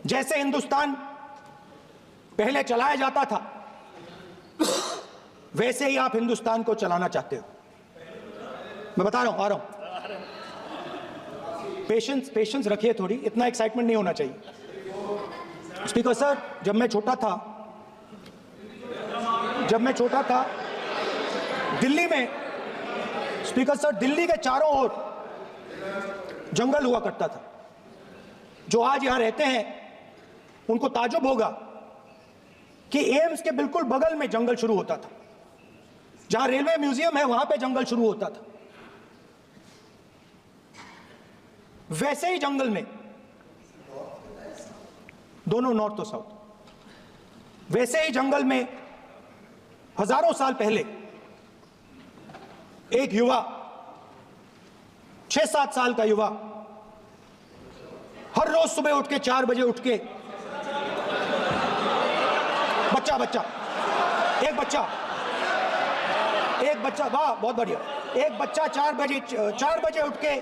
जैसे हिंदुस्तान पहले चलाया जाता था वैसे ही आप हिंदुस्तान को चलाना चाहते हो। मैं बता रहा हूं, आ रहा हूं। पेशेंस रखिए, थोड़ी इतना एक्साइटमेंट नहीं होना चाहिए। स्पीकर सर, जब मैं छोटा था दिल्ली में, स्पीकर सर, दिल्ली के चारों ओर जंगल हुआ करता था। जो आज यहां रहते हैं उनको ताज्जुब होगा कि एम्स के बिल्कुल बगल में जंगल शुरू होता था। जहां रेलवे म्यूजियम है वहां पे जंगल शुरू होता था। वैसे ही जंगल में, दोनों नॉर्थ और साउथ, वैसे ही जंगल में हजारों साल पहले एक युवा, 6-7 साल का युवा, हर रोज सुबह उठ के 4 बजे उठ के एक बच्चा, वाह बहुत बढ़िया, एक बच्चा 4 बजे उठ के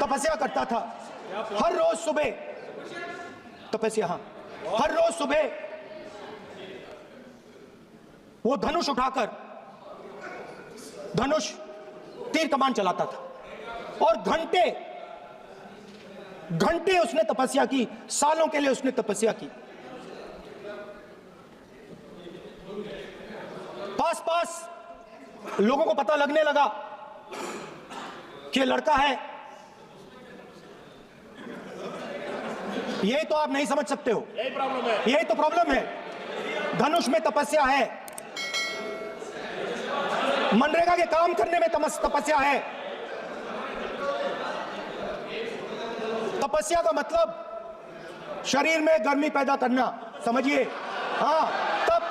तपस्या करता था। हर रोज सुबह तपस्या, हाँ, हर रोज सुबह वो धनुष उठाकर तीर कमान चलाता था और घंटे उसने तपस्या की, सालों के लिए उसने तपस्या की। पास लोगों को पता लगने लगा कि लड़का है। यही तो आप नहीं समझ सकते हो, यही तो प्रॉब्लम है। धनुष में तपस्या है, मनरेगा के काम करने में तपस्या है। तपस्या का मतलब शरीर में गर्मी पैदा करना, समझिए। हाँ, तब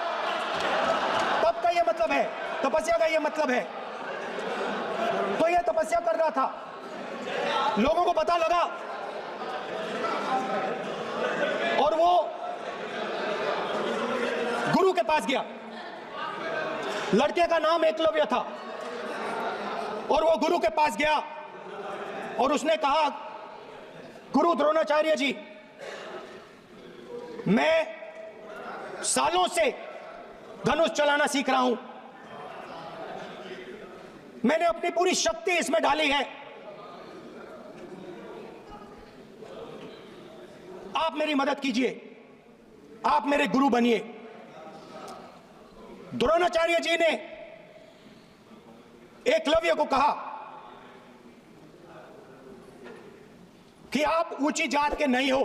का ये मतलब है, तपस्या का ये मतलब है। तो ये तपस्या कर रहा था, लोगों को पता लगा और वो गुरु के पास गया। लड़के का नाम एकलव्य था और वो गुरु के पास गया और उसने कहा, गुरु द्रोणाचार्य जी, मैं सालों से धनुष चलाना सीख रहा हूं, मैंने अपनी पूरी शक्ति इसमें डाली है, आप मेरी मदद कीजिए, आप मेरे गुरु बनिए। द्रोणाचार्य जी ने एकलव्य को कहा कि आप ऊंची जात के नहीं हो,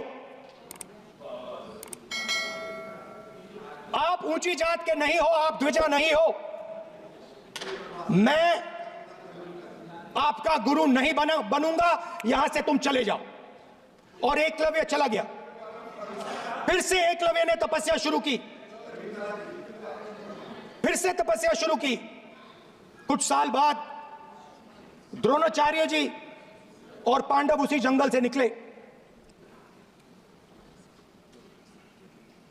आप ऊंची जात के नहीं हो, आप द्विजा नहीं हो, मैं आपका गुरु नहीं बनूंगा, यहां से तुम चले जाओ। और एकलव्य चला गया। फिर से एकलव्य ने तपस्या शुरू की, फिर से तपस्या शुरू की। कुछ साल बाद द्रोणाचार्य जी और पांडव उसी जंगल से निकले।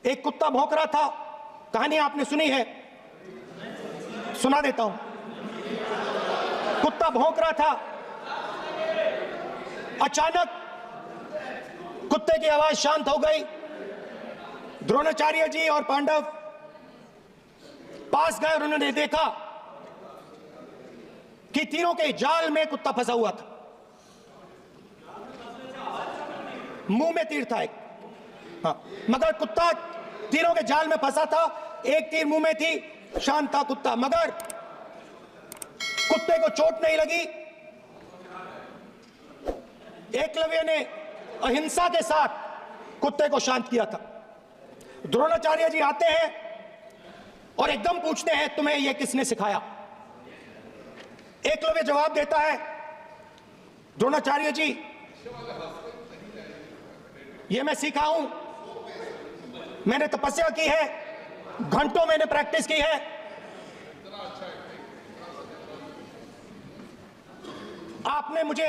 एक कुत्ता भौंक रहा था, कहानी आपने सुनी है, सुना देता हूं। कुत्ता भौंक रहा था, अचानक कुत्ते की आवाज शांत हो गई। द्रोणाचार्य जी और पांडव पास गए और उन्होंने देखा कि तीरों के जाल में कुत्ता फंसा हुआ था। मुंह में तीर था एक, हाँ, मगर कुत्ता तीरों के जाल में फंसा था। एक तीर मुंह में थी, शांत था कुत्ता, मगर कुत्ते को चोट नहीं लगी। एकलव्य ने अहिंसा के साथ कुत्ते को शांत किया था। द्रोणाचार्य जी आते हैं और एकदम पूछते हैं, तुम्हें यह किसने सिखाया? एकलव्य जवाब देता है, द्रोणाचार्य जी, यह मैं सीखा हूं, मैंने तपस्या की है, घंटों मैंने प्रैक्टिस की है। आपने मुझे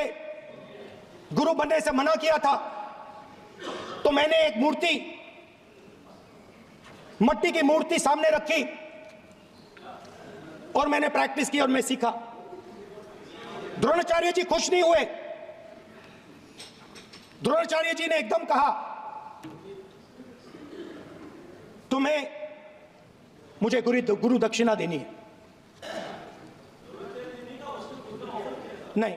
गुरु बनने से मना किया था, तो मैंने एक मूर्ति, मट्टी की मूर्ति सामने रखी और मैंने प्रैक्टिस की और मैं सीखा। द्रोणाचार्य जी खुश नहीं हुए। द्रोणाचार्य जी ने एकदम कहा, तुम्हें मुझे गुरु दक्षिणा देनी है। नहीं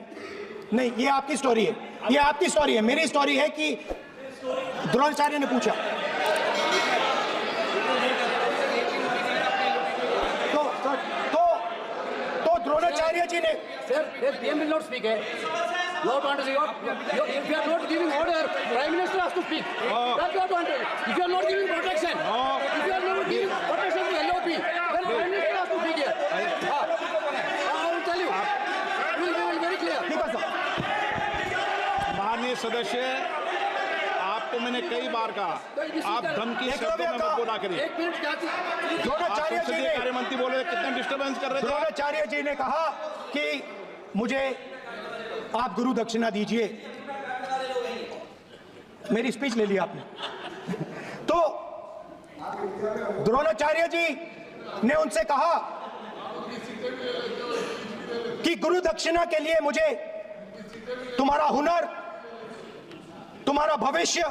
नहीं, ये आपकी स्टोरी है, ये आपकी स्टोरी है। मेरी स्टोरी है कि द्रोणाचार्य ने पूछा तो द्रोणाचार्य जी ने Sir, PM will not speak. You have to understand. If you are not giving order, Prime Minister has to speak. That's what I wanted. If you are not giving protection, if you are not giving protection to LOP, then Prime Minister has to speak here. I will tell you. We will be very clear. ठीक है sir. माननीय सदस्य, आपको मैंने कई बार कहा, आप धमकी शब्दों में मत बोला करिए। एक मिनट क्या थी? द्रोणाचार्य जी ने, कार्य मंत्री बोले कितना डिस्टर्बेंस कर रहे थे। द्रोणाचार्य जी ने कहा कि मुझे आप गुरु दक्षिणा दीजिए। मेरी स्पीच ले ली आपने। तो द्रोणाचार्य जी ने उनसे कहा कि गुरु दक्षिणा के लिए मुझे तुम्हारा हुनर, तुम्हारा भविष्य,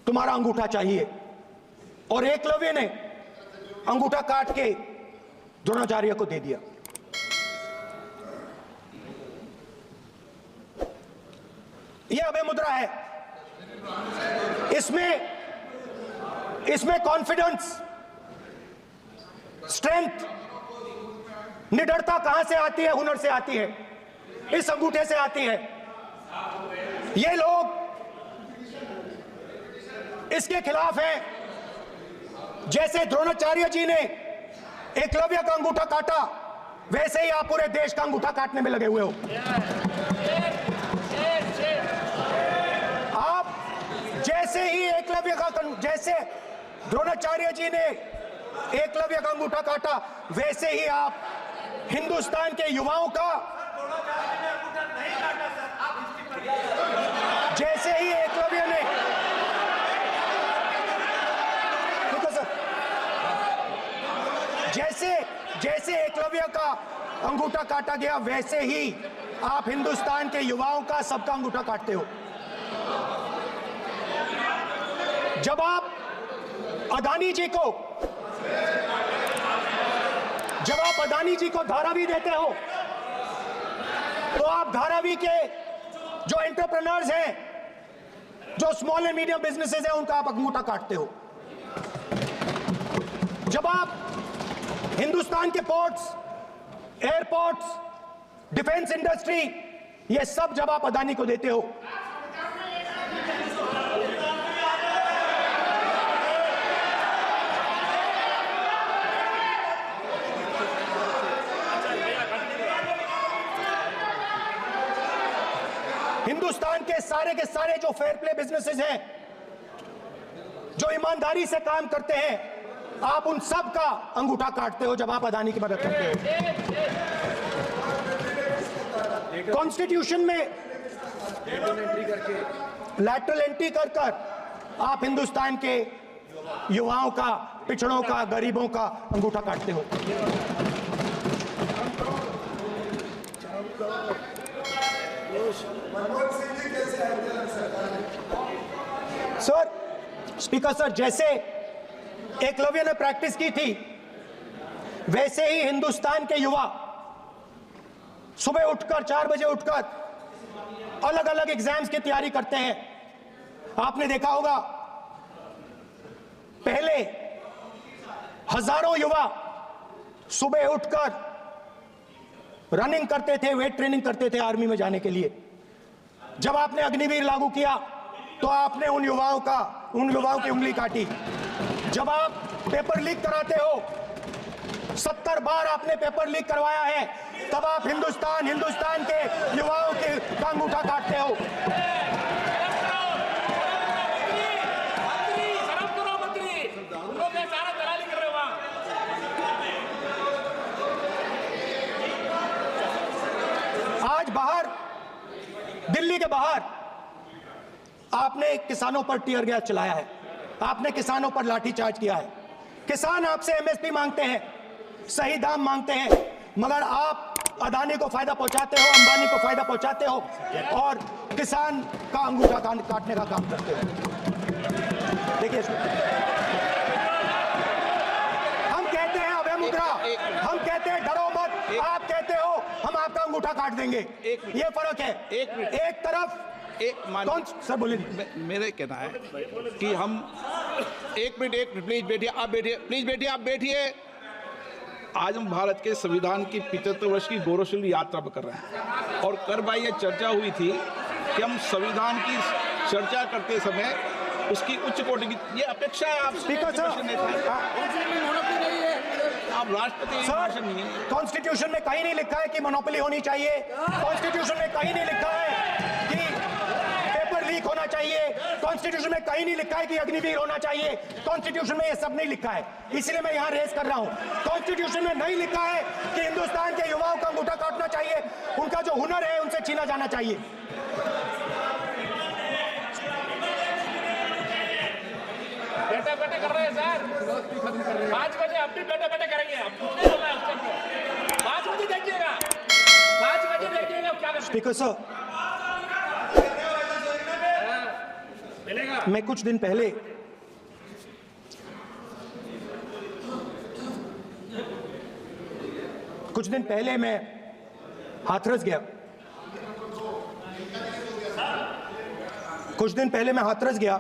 तुम्हारा अंगूठा चाहिए। और एकलव्य ने अंगूठा काट के द्रोणाचार्य को दे दिया। यह अभय मुद्रा है। इसमें कॉन्फिडेंस, स्ट्रेंथ, निडरता कहां से आती है? हुनर से आती है, इस अंगूठे से आती है। ये लोग इसके खिलाफ हैं। जैसे द्रोणाचार्य जी ने एकलव्य का अंगूठा काटा, वैसे ही आप पूरे देश का अंगूठा काटने में लगे हुए हो। आप जैसे ही जैसे द्रोणाचार्य जी ने एकलव्य का अंगूठा काटा, वैसे ही आप हिंदुस्तान के युवाओं का, जैसे ही एकलव्य ने, ठीक है सर, जैसे एकलव्य का अंगूठा काटा गया, वैसे ही आप हिंदुस्तान के युवाओं का, सबका अंगूठा काटते हो। जब आप अदानी जी को धारावी देते हो, तो आप धारावी के जो एंटरप्रेन्योर्स हैं, जो स्मॉल एंड मीडियम बिजनेसेस हैं, उनका आप अंगूठा काटते हो। जब आप हिंदुस्तान के पोर्ट्स, एयरपोर्ट्स, डिफेंस इंडस्ट्री, ये सब जब आप अदानी को देते हो, हिंदुस्तान के सारे जो फेयर प्ले बिजनेसेस हैं, जो ईमानदारी से काम करते हैं, आप उन सब का अंगूठा काटते हो जब आप अदानी की मदद करते हो। कॉन्स्टिट्यूशन में लैटरल एंट्री कर आप हिंदुस्तान के युवाओं का, पिछड़ों का, गरीबों का अंगूठा काटते हो। सर, स्पीकर सर, जैसे एकलव्य ने प्रैक्टिस की थी, वैसे ही हिंदुस्तान के युवा सुबह उठकर 4 बजे उठकर अलग अलग एग्जाम्स की तैयारी करते हैं। आपने देखा होगा, पहले हजारों युवा सुबह उठकर रनिंग करते थे, वेट ट्रेनिंग करते थे आर्मी में जाने के लिए। जब आपने अग्निवीर लागू किया, तो आपने उन युवाओं की उंगली काटी। जब आप पेपर लीक कराते हो, 70 बार आपने पेपर लीक करवाया है, तब आप हिंदुस्तान के युवाओं के अंगूठा काटते हो। आज बाहर, दिल्ली के बाहर आपने किसानों पर टीयर गैस चलाया है, आपने किसानों पर लाठीचार्ज किया है। किसान आपसे एमएसपी मांगते हैं, सही दाम मांगते हैं, मगर आप अदानी को फायदा पहुंचाते हो, अंबानी को फायदा पहुंचाते हो और किसान का अंगूठा काटने का काम करते हो। देखिए इसको। अंगूठा काट देंगे। ये फर्क है। एक तरफ कौन सर बोलिए। मेरे कहना है कि हम एक मिनट प्लीज बैठिए, आप बैठिए, प्लीज बैठिए, आप बैठिए। आज हम भारत के संविधान की 75 वर्ष की गौरवशाली यात्रा पर कर रहे हैं और कर भाई ये चर्चा हुई थी कि हम संविधान की चर्चा करते समय उसकी उच्च कोटि की ये अपेक्षा है। आप स्पीकर सर, आप राष्ट्रपति नहीं है। कॉन्स्टिट्यूशन में कहीं नहीं लिखा है कि मोनोपोली होनी चाहिए। कॉन्स्टिट्यूशन में कहीं नहीं लिखा है कि पेपर लीक होना चाहिए। कॉन्स्टिट्यूशन में कहीं नहीं लिखा है कि अग्निवीर होना चाहिए। कॉन्स्टिट्यूशन में ये सब नहीं लिखा है, इसलिए मैं यहाँ रेस कर रहा हूँ। कॉन्स्टिट्यूशन में नहीं लिखा है कि हिंदुस्तान के युवाओं का अंगूठा काटना चाहिए, उनका जो हुनर है उनसे छीना जाना चाहिए। बैठे कर रहे हैं सर, 5 बजे अब भी बैठे करेंगे। 5 बजे देखिएगा, 5 बजे देखिएगा क्या करते हैं। स्पीकर सर, मिलेगा। मैं कुछ दिन पहले मैं हाथरस गया।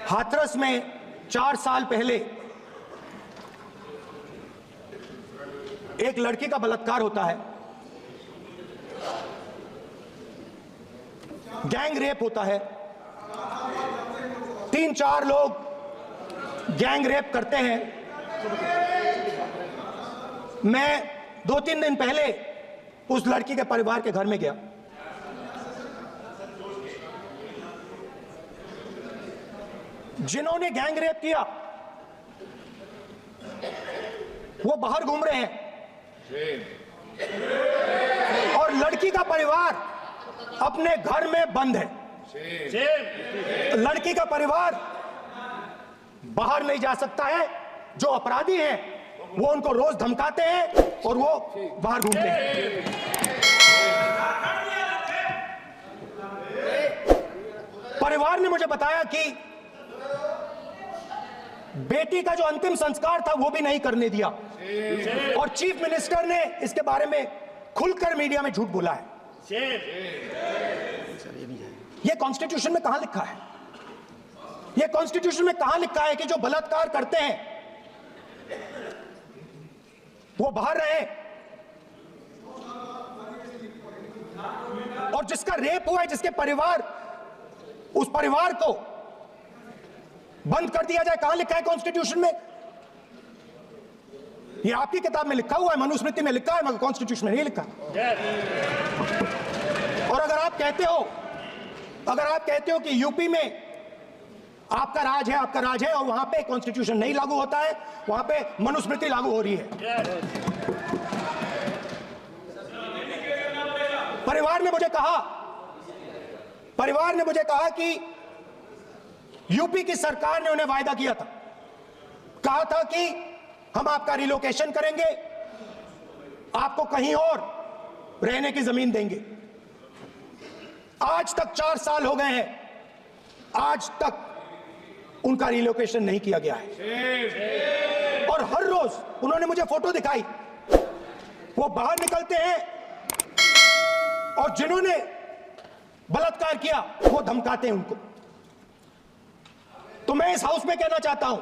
हाथरस में 4 साल पहले एक लड़की का बलात्कार होता है, गैंग रेप होता है। 3-4 लोग गैंग रेप करते हैं। मैं 2-3 दिन पहले उस लड़की के परिवार के घर में गया। जिन्होंने गैंग रेप किया वो बाहर घूम रहे हैं और लड़की का परिवार अपने घर में बंद है। लड़की का परिवार बाहर नहीं जा सकता है। जो अपराधी हैं वो उनको रोज धमकाते हैं और वो बाहर घूमते हैं। परिवार ने मुझे बताया कि बेटी का जो अंतिम संस्कार था वो भी नहीं करने दिया और चीफ मिनिस्टर ने इसके बारे में खुलकर मीडिया में झूठ बोला है। ये कॉन्स्टिट्यूशन में कहां लिखा है? ये कॉन्स्टिट्यूशन में कहां लिखा है कि जो बलात्कार करते हैं वो बाहर रहे और जिसका रेप हुआ है, जिसके परिवार, उस परिवार को बंद कर दिया जाए? कहां लिखा है कॉन्स्टिट्यूशन में? ये आपकी किताब में लिखा हुआ है, मनुस्मृति में लिखा है, मगर कॉन्स्टिट्यूशन में नहीं लिखा। और अगर आप कहते हो कि यूपी में आपका राज है और वहां पे कॉन्स्टिट्यूशन नहीं लागू होता है, वहां पे मनुस्मृति लागू हो रही है। परिवार ने मुझे कहा कि यूपी की सरकार ने उन्हें वायदा किया था, कहा था कि हम आपका रिलोकेशन करेंगे, आपको कहीं और रहने की जमीन देंगे। आज तक 4 साल हो गए हैं, आज तक उनका रिलोकेशन नहीं किया गया है। और हर रोज उन्होंने मुझे फोटो दिखाई, वो बाहर निकलते हैं और जिन्होंने बलात्कार किया वो धमकाते हैं उनको। तो मैं इस हाउस में कहना चाहता हूं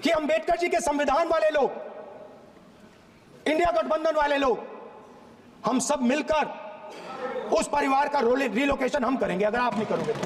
कि अंबेडकर जी के संविधान वाले लोग, इंडिया गठबंधन वाले लोग, हम सब मिलकर उस परिवार का रिलोकेशन हम करेंगे, अगर आप नहीं करोगे तो।